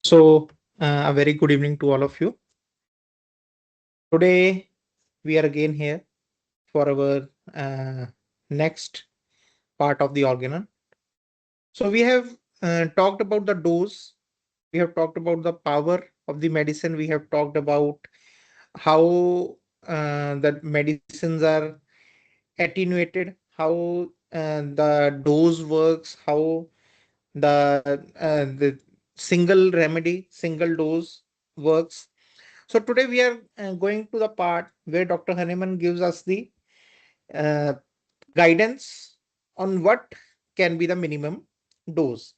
So, a very good evening to all of you. Today, we are again here for our next part of the organon. So, we have talked about the dose, we have talked about the power of the medicine, we have talked about how the medicines are attenuated, how the dose works, how the single remedy, single dose works. So today we are going to the part where Dr. Hahnemann gives us the uh, guidance on what can be the minimum dose.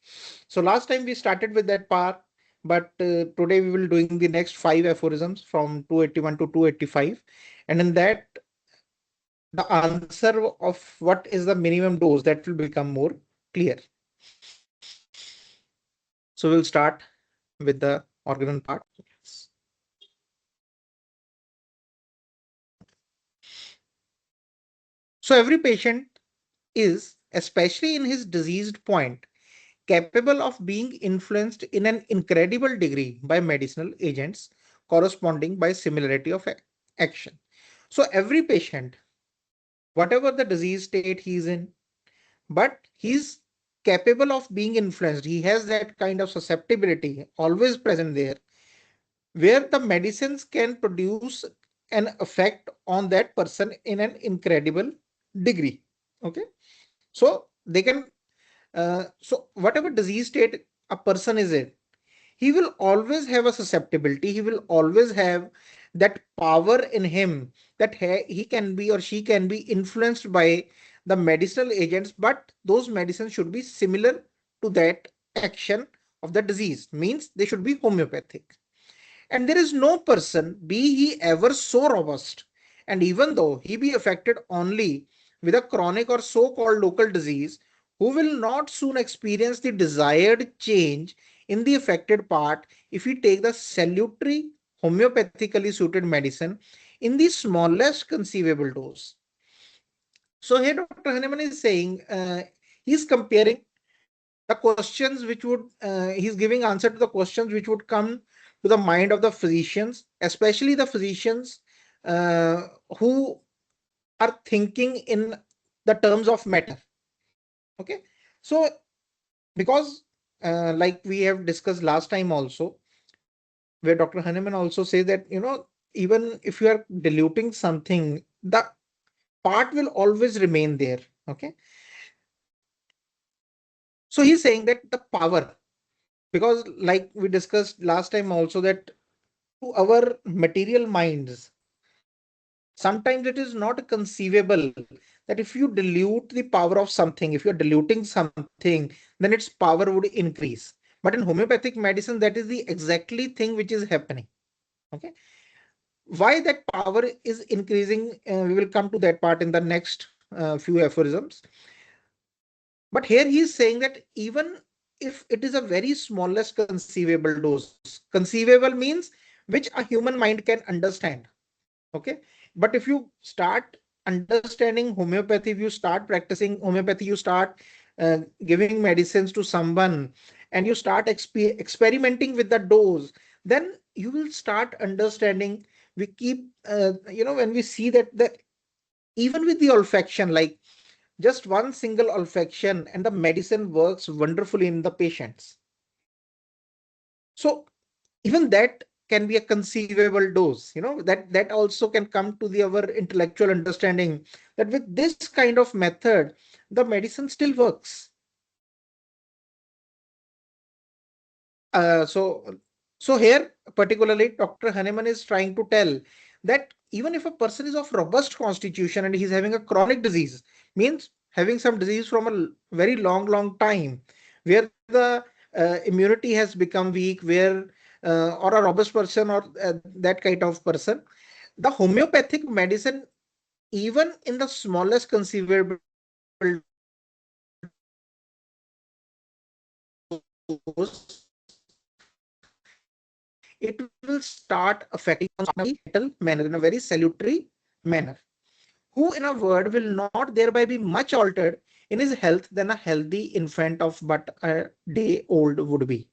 So last time we started with that part, but today we will doing the next five aphorisms from 281 to 285, and in that the answer of what is the minimum dose that will become more clear. So we'll start with the organon part. So every patient is, especially in his diseased point, capable of being influenced in an incredible degree by medicinal agents corresponding by similarity of action. So every patient, whatever the disease state he's in, but he's capable of being influenced. He has that kind of susceptibility always present there, where the medicines can produce an effect on that person in an incredible degree. Okay, so they can so whatever disease state a person is in, he will always have a susceptibility, he will always have that power in him that he can be or she can be influenced by the medicinal agents, but those medicines should be similar to that action of the disease, means they should be homeopathic. And there is no person, be he ever so robust, and even though he be affected only with a chronic or so-called local disease, who will not soon experience the desired change in the affected part if he take the salutary homeopathically suited medicine in the smallest conceivable dose. So here Dr. Hahnemann is saying, he's comparing the questions which would he's giving answer to the questions which would come to the mind of the physicians, especially the physicians who are thinking in the terms of matter. Okay, so because like we have discussed last time also, where Dr. Hahnemann also says that, even if you are diluting something, the part will always remain there. Okay, so he's saying that the power, because like we discussed last time also, that to our material minds, sometimes it is not conceivable that if you dilute the power of something, if you're diluting something, then its power would increase. But in homeopathic medicine, that is the exactly thing which is happening. Okay. Why that power is increasing, we will come to that part in the next few aphorisms. But here he is saying that even if it is a very smallest conceivable dose, conceivable means which a human mind can understand. Okay, but if you start understanding homeopathy, if you start practicing homeopathy, you start giving medicines to someone, and you start experimenting with the dose, then you will start understanding. We keep when we see that the even with the olfaction, like just one single olfaction and the medicine works wonderfully in the patients. So even that can be a conceivable dose, that also can come to the our intellectual understanding, that with this kind of method the medicine still works. Uh, so so here particularly Dr. Hahnemann is trying to tell that even if a person is of robust constitution and he's having a chronic disease, means having some disease from a very long time, where the immunity has become weak, where or a robust person, or that kind of person, the homeopathic medicine, even in the smallest conceivable dose, it will start affecting in a very manner, in a very salutary manner, who in a word will not thereby be much altered in his health than a healthy infant of but a day old would be.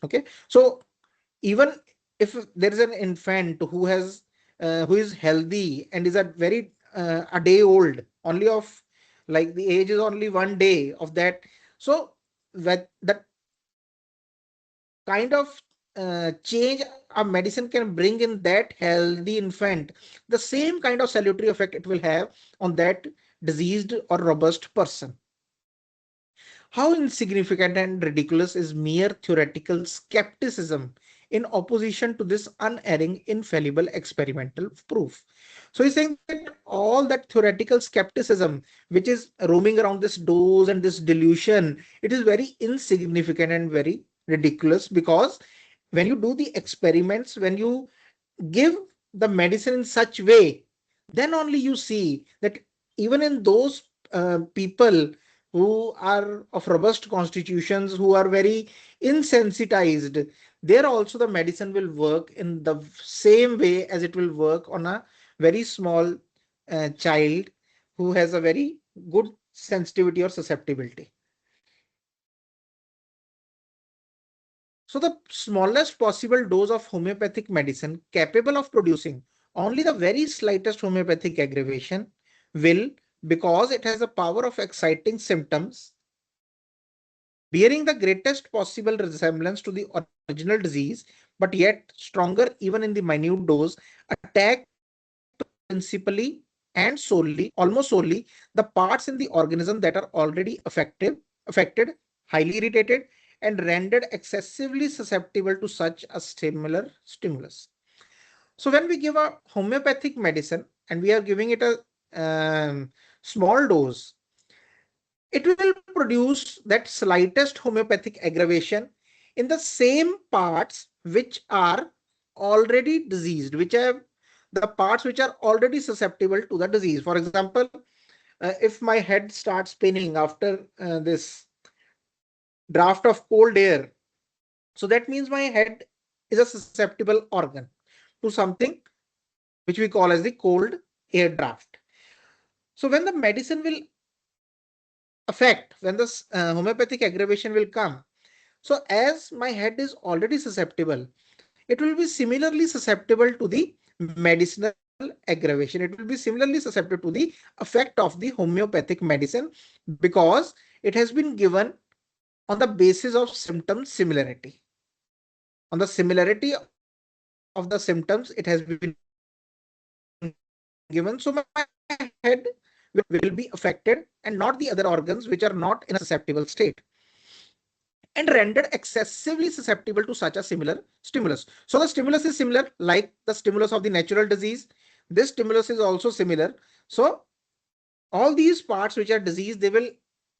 Okay, so even if there is an infant who is healthy and is at very a day old only of, like the age is only 1 day of that, so that kind of change a medicine can bring in that healthy infant, the same kind of salutary effect it will have on that diseased or robust person. How insignificant and ridiculous is mere theoretical skepticism in opposition to this unerring, infallible experimental proof? So he's saying that all that theoretical skepticism, which is roaming around this dose and this delusion, it is very insignificant and very ridiculous, because when you do the experiments, when you give the medicine in such way, then only you see that even in those people who are of robust constitutions, who are very insensitized, there also the medicine will work in the same way as it will work on a very small child who has a very good sensitivity or susceptibility. So the smallest possible dose of homeopathic medicine capable of producing only the very slightest homeopathic aggravation will, because it has the power of exciting symptoms bearing the greatest possible resemblance to the original disease, but yet stronger even in the minute dose, attack principally and solely, almost solely, the parts in the organism that are already affected, highly irritated, and rendered excessively susceptible to such a similar stimulus. So when we give a homeopathic medicine and we are giving it a small dose, it will produce that slightest homeopathic aggravation in the same parts which are already diseased, which have the parts which are already susceptible to the disease. For example, if my head starts paining after this draft of cold air, so that means my head is a susceptible organ to something which we call as the cold air draft. So when the medicine will affect, when this homeopathic aggravation will come, so as my head is already susceptible, it will be similarly susceptible to the medicinal aggravation. It will be similarly susceptible to the effect of the homeopathic medicine, because it has been given on the basis of symptom similarity. On the similarity of the symptoms, it has been given. So my head will be affected and not the other organs which are not in a susceptible state, and rendered excessively susceptible to such a similar stimulus. So the stimulus is similar, like the stimulus of the natural disease. This stimulus is also similar. So all these parts which are diseased, they will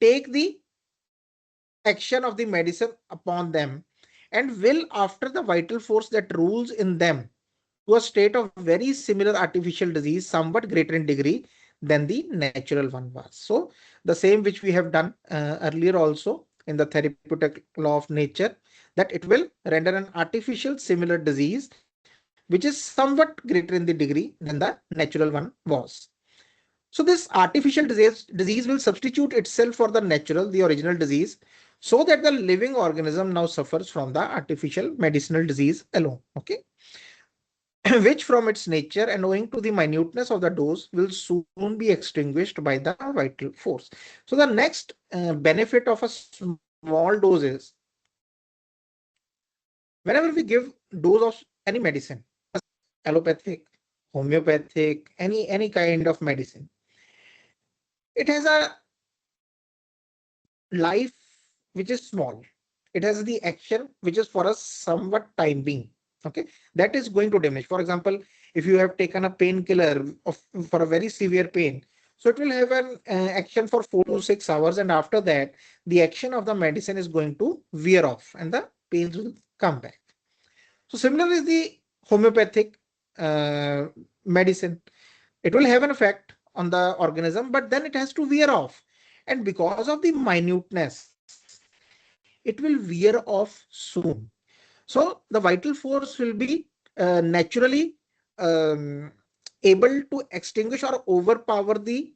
take the action of the medicine upon them and will, after the vital force that rules in them, to a state of very similar artificial disease, somewhat greater in degree than the natural one was. So the same which we have done earlier also in the therapeutic law of nature, that it will render an artificial similar disease which is somewhat greater in the degree than the natural one was. So this artificial disease will substitute itself for the natural, the original disease, so that the living organism now suffers from the artificial medicinal disease alone. Okay. Which from its nature and owing to the minuteness of the dose will soon be extinguished by the vital force. So the next benefit of a small dose is, whenever we give dose of any medicine, allopathic, homeopathic, any kind of medicine, it has a life which is small. It has the action which is for a somewhat time being. Okay, that is going to diminish. For example, if you have taken a painkiller for a very severe pain, so it will have an action for 4 to 6 hours, and after that, the action of the medicine is going to wear off, and the pains will come back. So similarly, the homeopathic uh, medicine, it will have an effect on the organism, but then it has to wear off. And because of the minuteness, it will wear off soon. So the vital force will be naturally um, able to extinguish or overpower the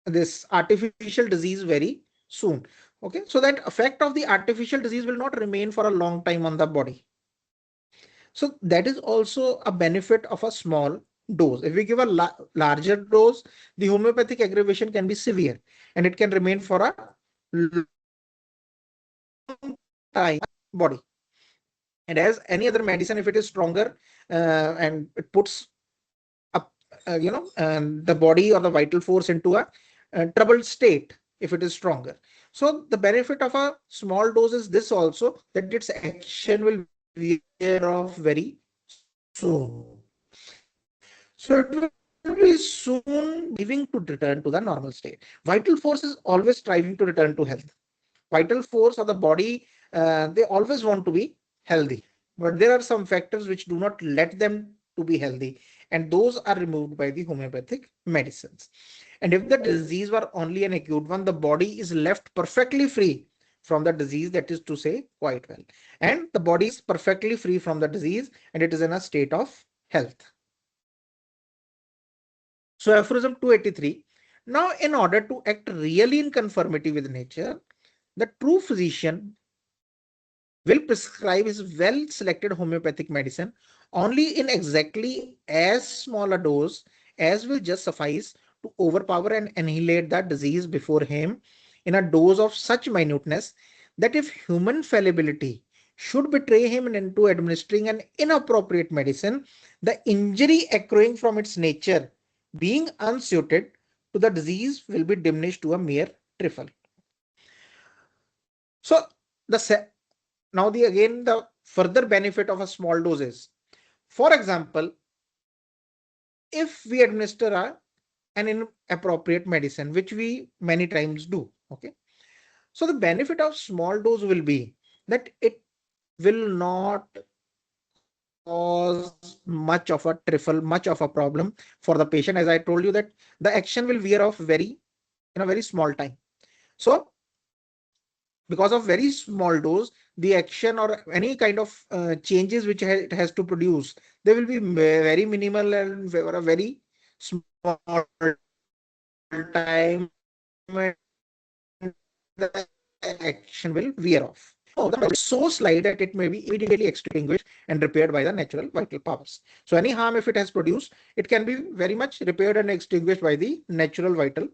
this artificial disease very soon. Okay, so that effect of the artificial disease will not remain for a long time on the body. So that is also a benefit of a small dose. If we give a larger dose, the homeopathic aggravation can be severe and it can remain for a long time body. And as any other medicine, if it is stronger and it puts up, the body or the vital force into a troubled state if it is stronger. So the benefit of a small dose is this also, that its action will wear off very soon. So it will be soon behaving to return to the normal state. Vital force is always striving to return to health. Vital force of the body, they always want to be healthy. But there are some factors which do not let them to be healthy, and those are removed by the homeopathic medicines. And if the disease were only an acute one, the body is left perfectly free from the disease, that is to say, quite well. And the body is perfectly free from the disease and it is in a state of health. So, aphorism 283. Now, in order to act really in conformity with nature, the true physician will prescribe his well selected homeopathic medicine only in exactly as small a dose as will just suffice to overpower and annihilate the disease before him, in a dose of such minuteness that if human fallibility should betray him into administering an inappropriate medicine, the injury accruing from its nature, being unsuited to the disease, will be diminished to a mere trifle. So the now the again the further benefit of a small doses. For example, if we administer an inappropriate medicine, which we many times do, okay. So the benefit of small dose will be that it will not cause much of a trifle, much of a problem for the patient. As I told you that the action will wear off very in a very small time. So because of very small dose, the action or any kind of changes which it has to produce, they will be very minimal and for a very small time, and the action will wear off. So the medicine is so slight that it may be immediately extinguished and repaired by the natural vital powers. So any harm if it has produced, it can be very much repaired and extinguished by the natural vital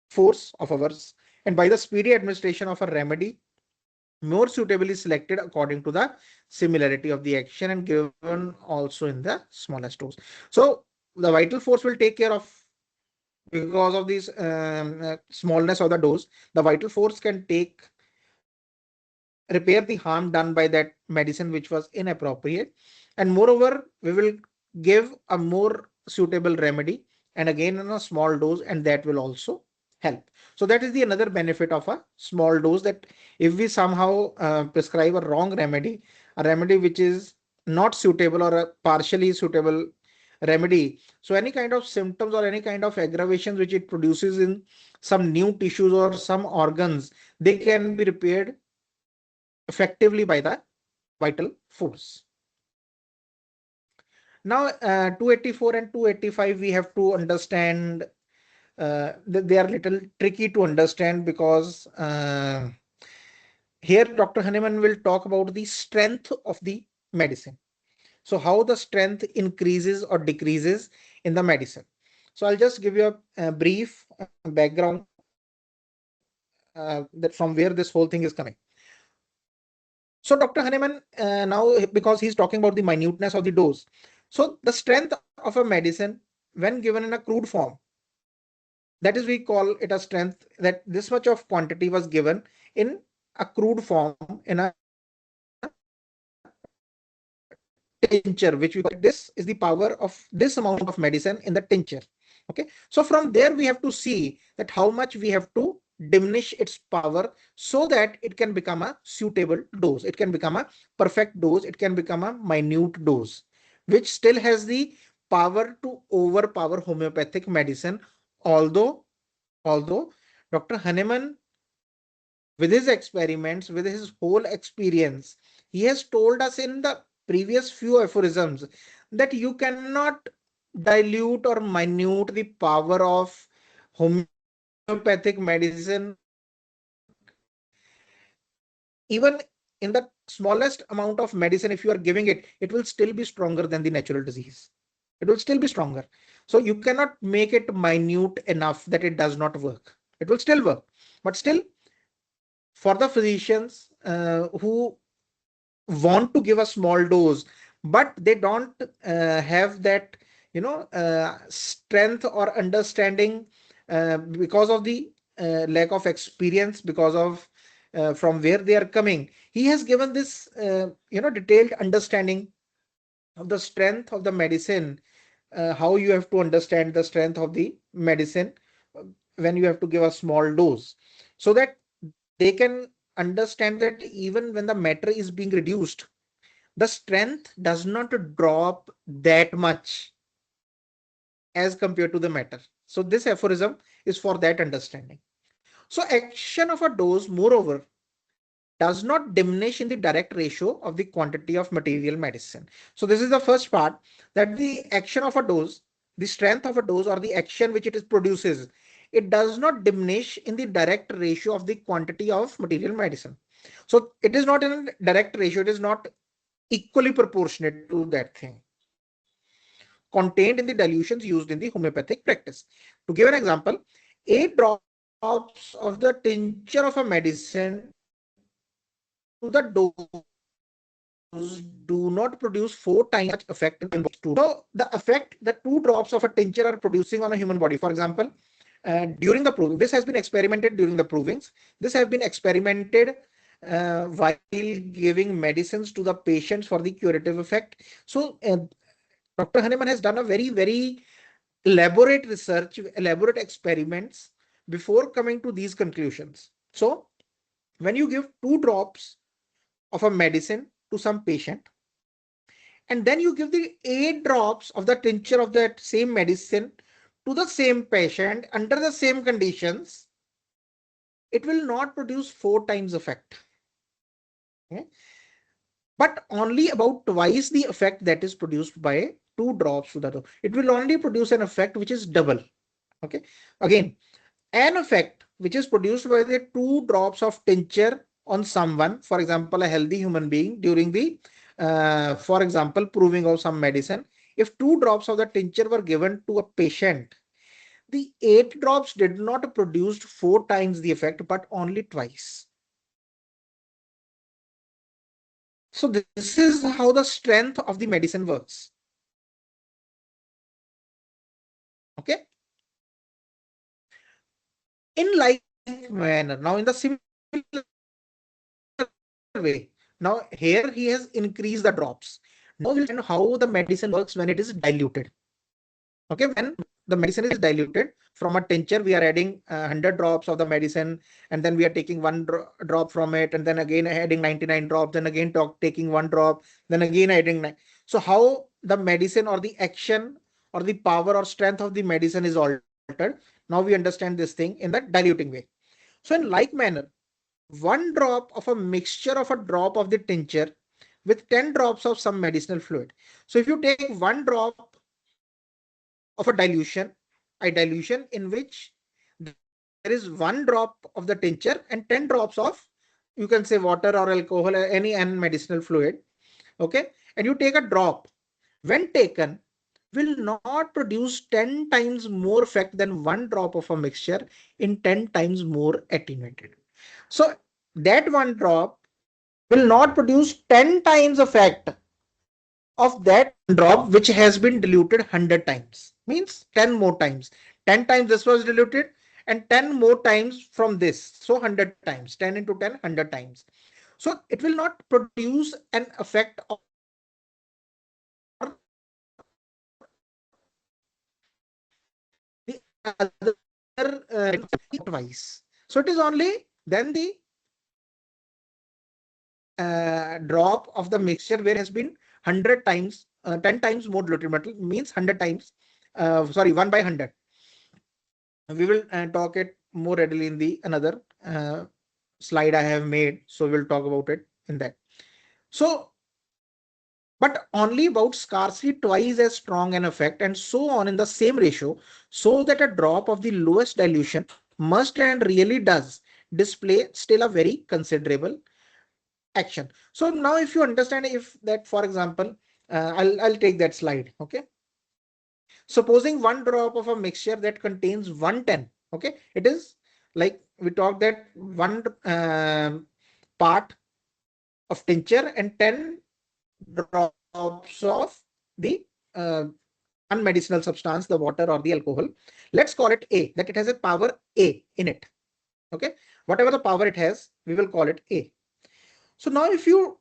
force of ours, and by the speedy administration of a remedy more suitably selected according to the similarity of the action and given also in the smallest dose. So the vital force will take care of, because of this smallness of the dose, the vital force can take repair the harm done by that medicine which was inappropriate, and moreover we will give a more suitable remedy and again in a small dose, and that will also help. So that is the another benefit of a small dose, that if we somehow prescribe a wrong remedy, a remedy which is not suitable or a partially suitable remedy, so any kind of symptoms or any kind of aggravations which it produces in some new tissues or some organs, they can be repaired effectively by the vital force. Now, 284 and 285, we have to understand, they are little tricky to understand because here Dr. Hahnemann will talk about the strength of the medicine. So how the strength increases or decreases in the medicine. So I'll just give you a brief background that from where this whole thing is coming. So Dr. Hahnemann, now because he's talking about the minuteness of the dose, so the strength of a medicine when given in a crude form, that is we call it a strength, that this much of quantity was given in a crude form in a tincture, which we call it, this is the power of this amount of medicine in the tincture. Okay, so from there we have to see that how much we have to diminish its power so that it can become a suitable dose, it can become a perfect dose, it can become a minute dose which still has the power to overpower homeopathic medicine. Although although Dr. Hahnemann, with his experiments, with his whole experience, he has told us in the previous few aphorisms that you cannot dilute or minute the power of homeopathic medicine even in the smallest amount of medicine, if you are giving it, it will still be stronger than the natural disease. It will still be stronger. So you cannot make it minute enough that it does not work. It will still work. But still, for the physicians who want to give a small dose, but they don't have that, strength or understanding, because of the lack of experience, because of from where they are coming. He has given this detailed understanding of the strength of the medicine, how you have to understand the strength of the medicine uh, when you have to give a small dose, so that they can understand that even when the matter is being reduced, the strength does not drop that much as compared to the matter. So this aphorism is for that understanding. So action of a dose, moreover, does not diminish in the direct ratio of the quantity of material medicine. So this is the first part, that the action of a dose, the strength of a dose or the action which it is produces, it does not diminish in the direct ratio of the quantity of material medicine. So it is not in a direct ratio, it is not equally proportionate to that thing contained in the dilutions used in the homeopathic practice. To give an example, 8 drops of the tincture of a medicine to the dose do not produce 4 times as much effect in comparison to the 2 drops. So the effect the 2 drops of a tincture are producing on a human body, for example, during the proving, this has been experimented during the provings. This has been experimented while giving medicines to the patients for the curative effect. So Dr. Hahnemann has done a very, very elaborate research, elaborate experiments before coming to these conclusions. So when you give 2 drops of a medicine to some patient, and then you give the 8 drops of the tincture of that same medicine to the same patient under the same conditions, it will not produce 4 times effect. Okay? But only about twice the effect that is produced by 2 drops to the dose. It will only produce an effect which is double. Okay. Again, an effect which is produced by the 2 drops of tincture on someone, for example, a healthy human being, during the, for example, proving of some medicine. If 2 drops of the tincture were given to a patient, the 8 drops did not produce 4 times the effect, but only twice. So this is how the strength of the medicine works. Okay. In like manner, now in the similar way, now here he has increased the drops. Now we'll understand how the medicine works when it is diluted. Okay, when the medicine is diluted from a tincture, we are adding 100 drops of the medicine, and then we are taking one drop from it, and then again adding 99 drops, then again taking 1 drop, then again adding 9. So how the medicine or the action or the power or strength of the medicine is altered. Now we understand this thing in the diluting way. So in like manner, 1 drop of a mixture of a drop of the tincture with 10 drops of some medicinal fluid. So if you take 1 drop of a dilution in which there is 1 drop of the tincture and 10 drops of, you can say, water or alcohol or any medicinal fluid. Okay. And you take a drop, when taken, will not produce 10 times more effect than 1 drop of a mixture in 10 times more attenuated. So that 1 drop will not produce 10 times effect of that 1 drop which has been diluted 100 times. Means 10 more times. 10 times this was diluted and 10 more times from this. So 100 times. 10 into 10, 100 times. So it will not produce an effect or the other twice. So it is only then the drop of the mixture where has been 100 times, 10 times more diluted metal, means 100 times, sorry, 1 by 100. We will talk it more readily in the another slide I have made. So we'll talk about it in that. So, but only about scarcely twice as strong an effect, and so on in the same ratio, so that a drop of the lowest dilution must and really does display still a very considerable action. So now if you understand, if that, for example, I'll take that slide. Okay. Supposing one drop of a mixture that contains 110, okay, it is like we talked that one part of tincture and 10 drops of the uh, unmedicinal substance, the water or the alcohol. Let's call it A, that it has a power A in it. Okay, whatever the power it has, we will call it A. So now if you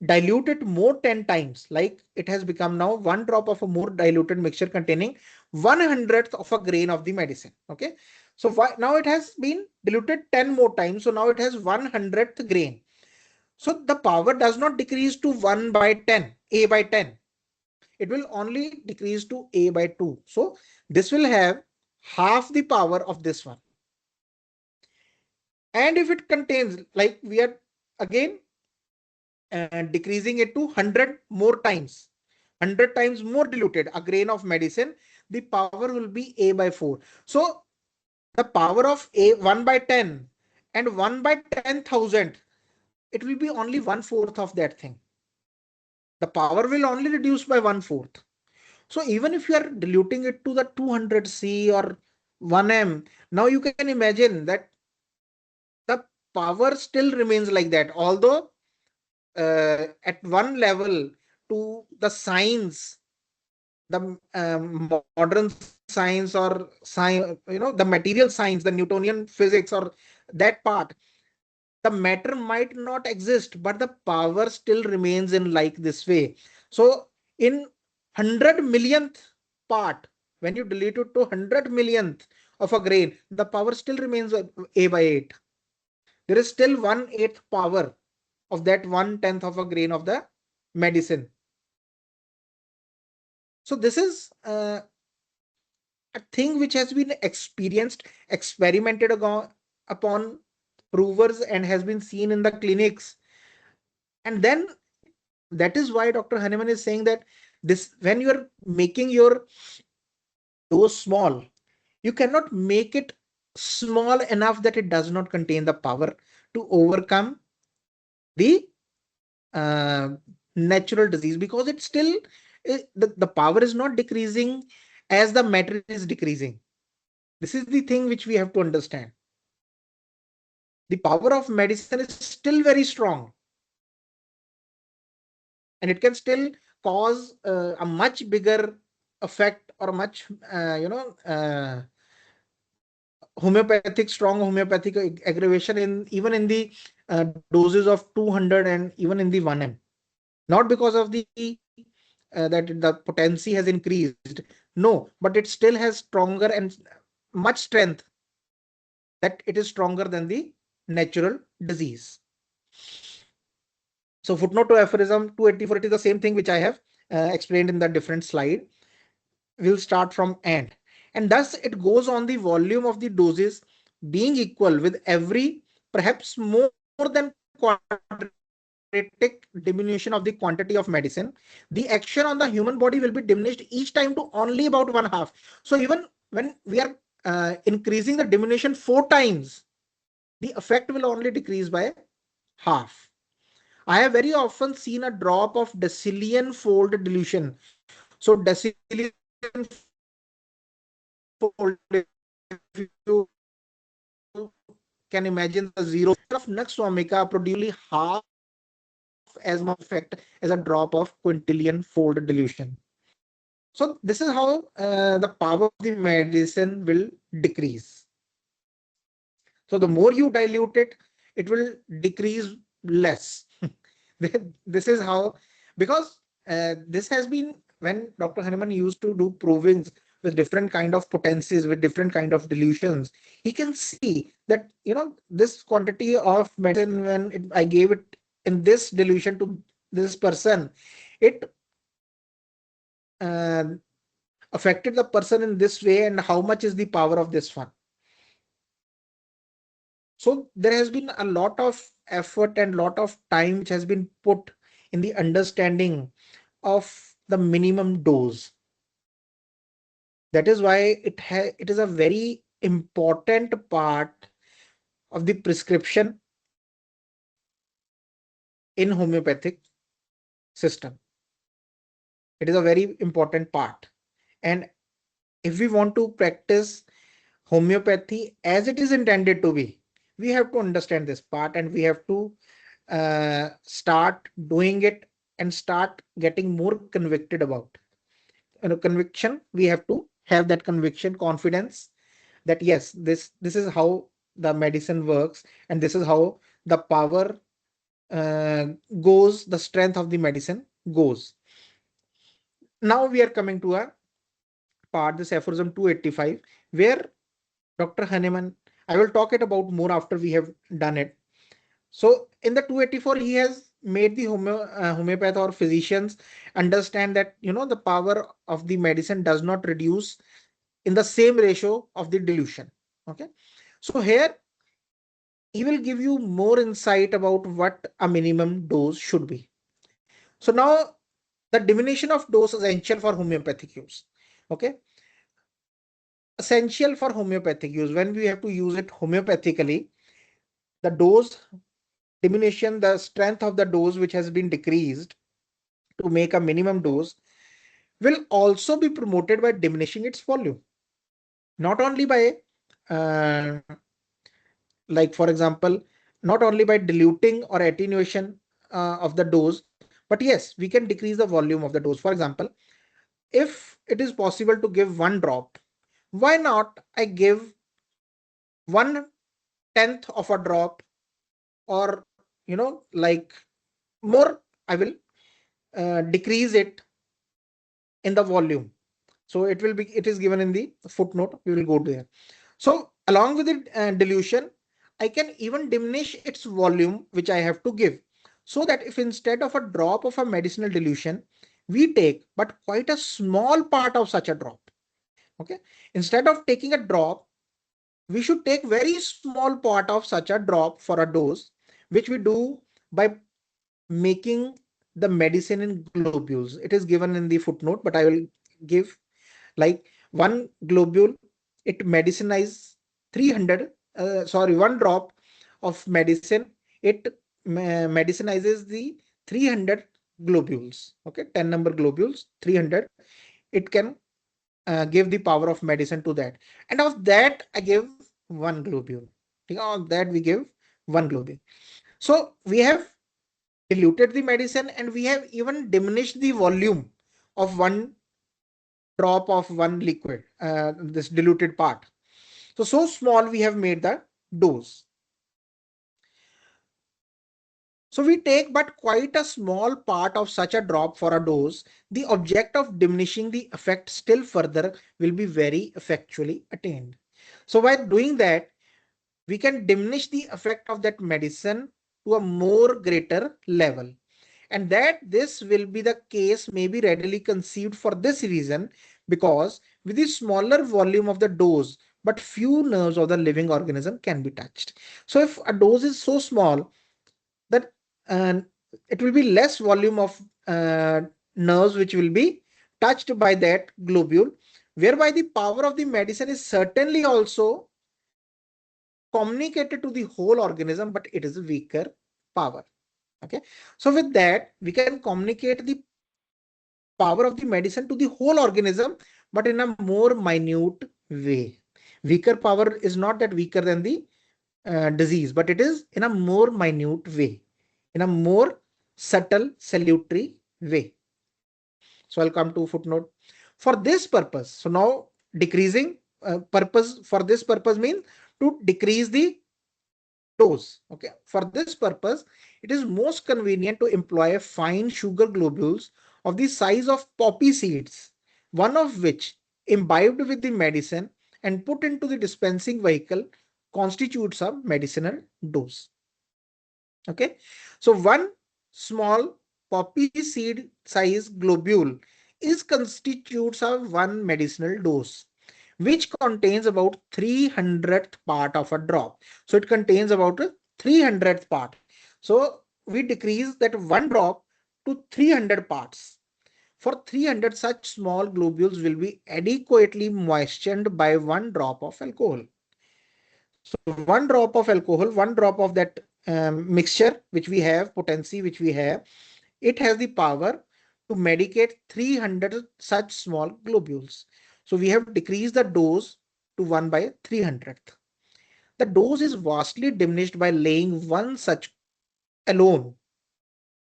dilute it more 10 times, like it has become now one drop of a more diluted mixture containing 1/100th of a grain of the medicine. Okay, so now it has been diluted 10 more times, so now it has 1/100th grain. So the power does not decrease to 1 by 10, A by 10. It will only decrease to A by 2. So this will have half the power of this one. And if it contains, like we are again decreasing it to 100 more times, 100 times more diluted, a grain of medicine, the power will be A by 4. So the power of A 1 by 10 and 1 by 10,000, it will be only 1/4 of that thing. The power will only reduce by 1/4. So even if you are diluting it to the 200 C or 1 M, now you can imagine that the power still remains like that. Although at one level, to the science, the modern science or science, the material science, the Newtonian physics or that part, the matter might not exist, but the power still remains in like this way. So in 100 millionth part, when you delete it to 100 millionth of a grain, the power still remains A by 8. There is still 1/8 power of that 1/10th of a grain of the medicine. So this is a thing which has been experienced, experimented upon provers and has been seen in the clinics. And then that is why Dr. Hahnemann is saying that this, when you are making your dose small, you cannot make it small enough that it does not contain the power to overcome the uh, natural disease, because it's still the power is not decreasing as the matter is decreasing. This is the thing which we have to understand. The power of medicine is still very strong, and it can still cause a much bigger effect or much strong homeopathic aggravation in even in the doses of 200 and even in the 1 M. Not because of the that the potency has increased, no, but it still has stronger and much strength, that it is stronger than the natural disease. So footnote to aphorism 284, it is the same thing which I have explained in the different slide. We'll start from end. And thus it goes on the volume of the doses being equal with every, perhaps more than quadratic diminution of the quantity of medicine, the action on the human body will be diminished each time to only about 1/2. So even when we are increasing the diminution 4 times, the effect will only decrease by half. I have very often seen a drop of decillion fold dilution. So decillion fold, if you can imagine the zero of nux vomica produce half as much effect as a drop of quintillion fold dilution. So this is how the power of the medicine will decrease. So the more you dilute it, it will decrease less. This is how, because this has been, when Dr. Hahnemann used to do provings with different kind of potencies, with different kind of dilutions, he can see that, this quantity of medicine, when I gave it in this dilution to this person, it uh, affected the person in this way, and how much is the power of this one. So there has been a lot of effort and lot of time which has been put in the understanding of the minimum dose. That is why it is a very important part of the prescription in homeopathic system. It is a very important part. And if we want to practice homeopathy as it is intended to be, we have to understand this part, and we have to start doing it and start getting more convicted about. Conviction, we have to have that conviction, confidence that yes, this is how the medicine works, and this is how the power uh, goes, the strength of the medicine goes. Now we are coming to a part, this aphorism 285, where Dr. Hahnemann, I will talk it about more after we have done it. So in the 284, he has made the homeopath or physicians understand that, the power of the medicine does not reduce in the same ratio of the dilution. Okay. So here he will give you more insight about what a minimum dose should be. So now the diminution of dose is essential for homeopathic use. Okay. Essential for homeopathic use. When we have to use it homeopathically, the dose diminution, the strength of the dose which has been decreased to make a minimum dose, will also be promoted by diminishing its volume. Not only by, uh, like for example, not only by diluting or attenuation of the dose, but yes, we can decrease the volume of the dose. For example, if it is possible to give one drop, why not I give 1/10 of a drop, or like more, I will decrease it in the volume. So it is given in the footnote. We will go there. So along with the dilution, I can even diminish its volume, which I have to give. So that if instead of a drop of a medicinal dilution, we take but quite a small part of such a drop. Okay. Instead of taking a drop, we should take very small part of such a drop for a dose, which we do by making the medicine in globules. It is given in the footnote, but I will give like one globule, it medicinizes 300, one drop of medicine, it medicinizes the 300 globules. Okay, 10 number globules, 300. It can give the power of medicine to that. And of that, I give one globule. Of that, we give one globule. So we have diluted the medicine, and we have even diminished the volume of one drop of one liquid, this diluted part. So small we have made the dose. So we take but quite a small part of such a drop for a dose. The object of diminishing the effect still further will be very effectually attained. So by doing that, we can diminish the effect of that medicine to a more greater level. And that this will be the case may be readily conceived for this reason, because with the smaller volume of the dose, but few nerves of the living organism can be touched. So if a dose is so small that uh, it will be less volume of nerves which will be touched by that globule, whereby the power of the medicine is certainly also communicated to the whole organism, but it is a weaker power. Okay. So with that, we can communicate the power of the medicine to the whole organism, but in a more minute way. Weaker power is not that weaker than the disease, but it is in a more minute way, in a more subtle, salutary way. So I'll come to footnote. For this purpose, so now decreasing purpose for this purpose means to decrease the dose. Okay. For this purpose, it is most convenient to employ fine sugar globules of the size of poppy seeds, one of which, imbibed with the medicine and put into the dispensing vehicle, constitutes a medicinal dose. Okay. So one small poppy seed size globule is constitutes of one medicinal dose, which contains about 300th part of a drop. So it contains about a 300th part. So we decrease that one drop to 300 parts. For 300, such small globules will be adequately moistened by one drop of alcohol. So one drop of alcohol, one drop of that mixture which we have, potency which we have, it has the power to medicate 300 such small globules. So we have decreased the dose to 1 by 300th. The dose is vastly diminished by laying one such alone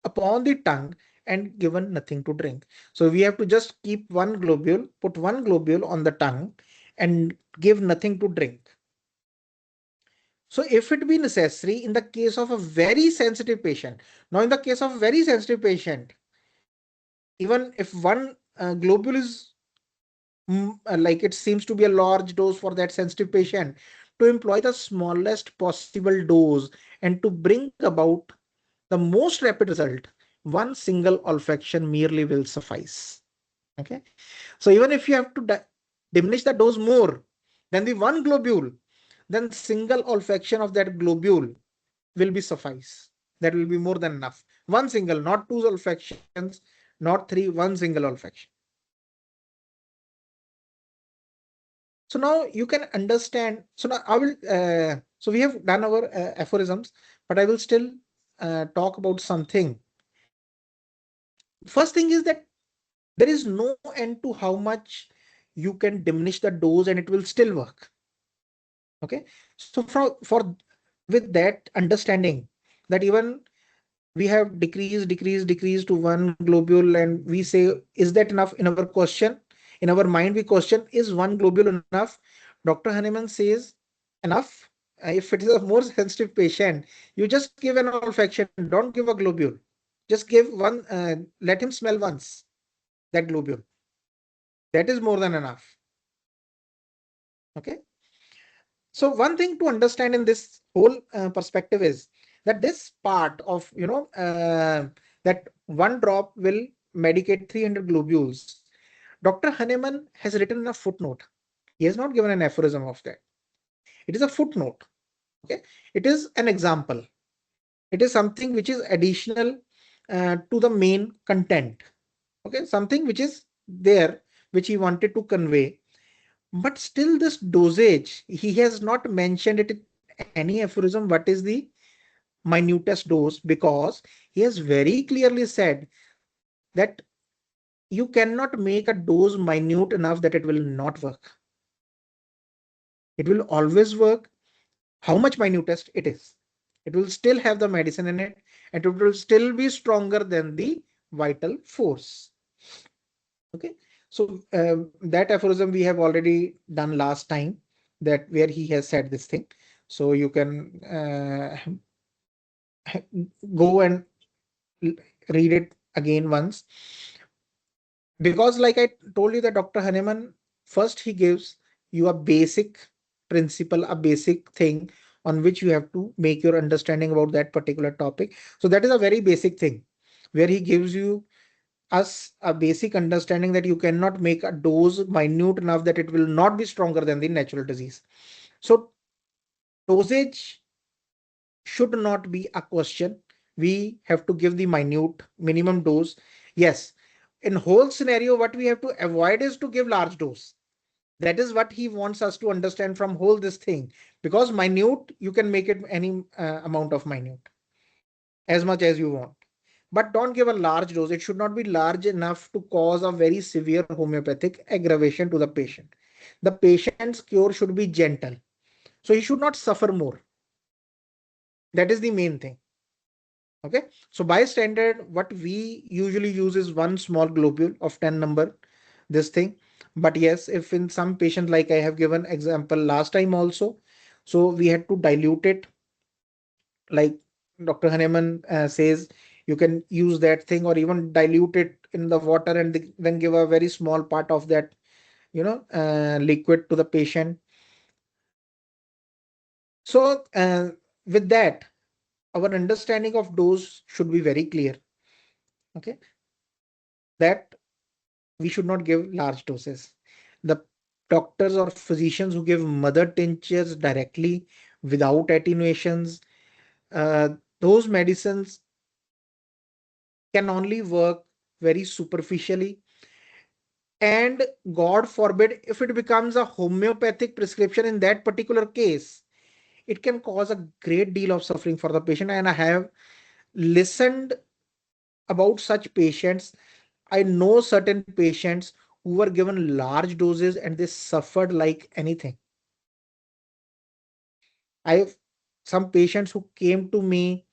upon the tongue and given nothing to drink. So we have to just keep one globule, put one globule on the tongue and give nothing to drink. So if it be necessary in the case of a very sensitive patient, now in the case of a very sensitive patient, even if one globule is like it seems to be a large dose for that sensitive patient, to employ the smallest possible dose and to bring about the most rapid result, one single olfaction merely will suffice. Okay. So even if you have to diminish the dose more than the one globule, then single olfaction of that globule will be suffice. That will be more than enough. One single, not two olfactions, not three, one single olfaction. So now you can understand. So now I will. So we have done our aphorisms, but I will still talk about something. First thing is that there is no end to how much you can diminish the dose and it will still work. Okay. So for with that understanding that even we have decreased to one globule and we say, is that enough? In our question, in our mind, we question, is one globule enough? Dr. Hahnemann says, enough. If it is a more sensitive patient, you just give an olfaction, don't give a globule. Just give one, let him smell once that globule. That is more than enough. Okay. So one thing to understand in this whole perspective is that this part of, that one drop will medicate 300 globules. Dr. Hahnemann has written in a footnote. He has not given an aphorism of that. It is a footnote. Okay. It is an example. It is something which is additional to the main content. Okay. Something which is there, which he wanted to convey. But still, this dosage, he has not mentioned it in any aphorism. What is the minutest dose? Because he has very clearly said that you cannot make a dose minute enough that it will not work. It will always work. How much minutest it is? It will still have the medicine in it and it will still be stronger than the vital force. Okay. So that aphorism we have already done last time, that where he has said this thing. So you can go and read it again once. Because like I told you that Dr. Hahnemann, first he gives you a basic principle, a basic thing on which you have to make your understanding about that particular topic. So that is a very basic thing where he gives you us a basic understanding that you cannot make a dose minute enough that it will not be stronger than the natural disease. So dosage should not be a question. We have to give the minute minimum dose. Yes, in whole scenario, what we have to avoid is to give large dose. That is what he wants us to understand from whole this thing. Because minute, you can make it any amount of minute, as much as you want. But don't give a large dose. It should not be large enough to cause a very severe homeopathic aggravation to the patient. The patient's cure should be gentle. So he should not suffer more. That is the main thing. Okay. So by standard, what we usually use is one small globule of 10 number, this thing. But yes, if in some patient, like I have given example last time also, so we had to dilute it. Like Dr. Hahnemann says, you can use that thing or even dilute it in the water and then give a very small part of that, liquid to the patient. So with that, our understanding of dose should be very clear. Okay. That we should not give large doses. The doctors or physicians who give mother tinctures directly without attenuations, uh, those medicines can only work very superficially. And God forbid if it becomes a homeopathic prescription in that particular case, it can cause a great deal of suffering for the patient. And I have listened about such patients. I know certain patients who were given large doses and they suffered like anything. I have some patients who came to me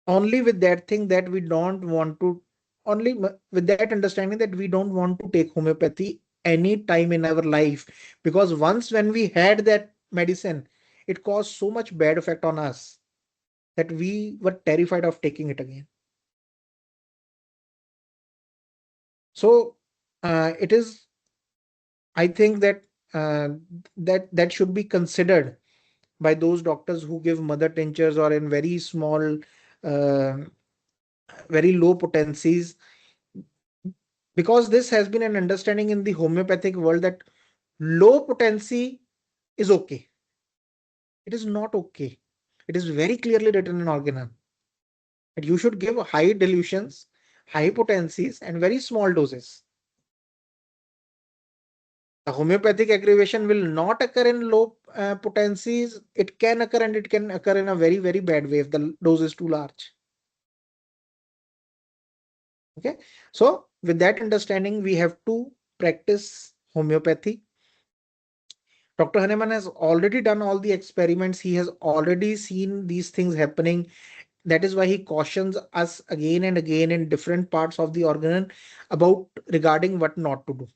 only with that thing that we don't want to, with that understanding that we don't want to take homeopathy any time in our life, because once when we had that medicine, it caused so much bad effect on us that we were terrified of taking it again. So it is, I think that uh, that should be considered by those doctors who give mother tinctures or in very small, uh, very low potencies, because this has been an understanding in the homeopathic world that low potency is okay. It is not okay. It is very clearly written in Organon that you should give high dilutions, high potencies, and very small doses. The homeopathic aggravation will not occur in low potencies. It can occur, and it can occur in a very, very bad way if the dose is too large. Okay. So, with that understanding, we have to practice homeopathy. Dr. Hahnemann has already done all the experiments. He has already seen these things happening. That is why he cautions us again and again in different parts of the organ about regarding what not to do.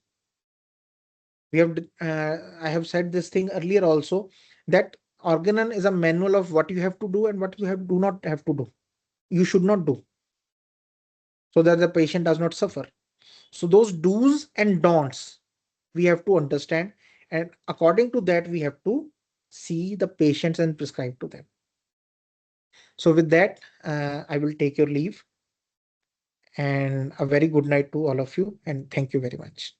We have, I have said this thing earlier also, that organon is a manual of what you have to do and what you have do not have to do. You should not do, so that the patient does not suffer. So those do's and don'ts we have to understand, and according to that we have to see the patients and prescribe to them. So with that, I will take your leave, and a very good night to all of you, and thank you very much.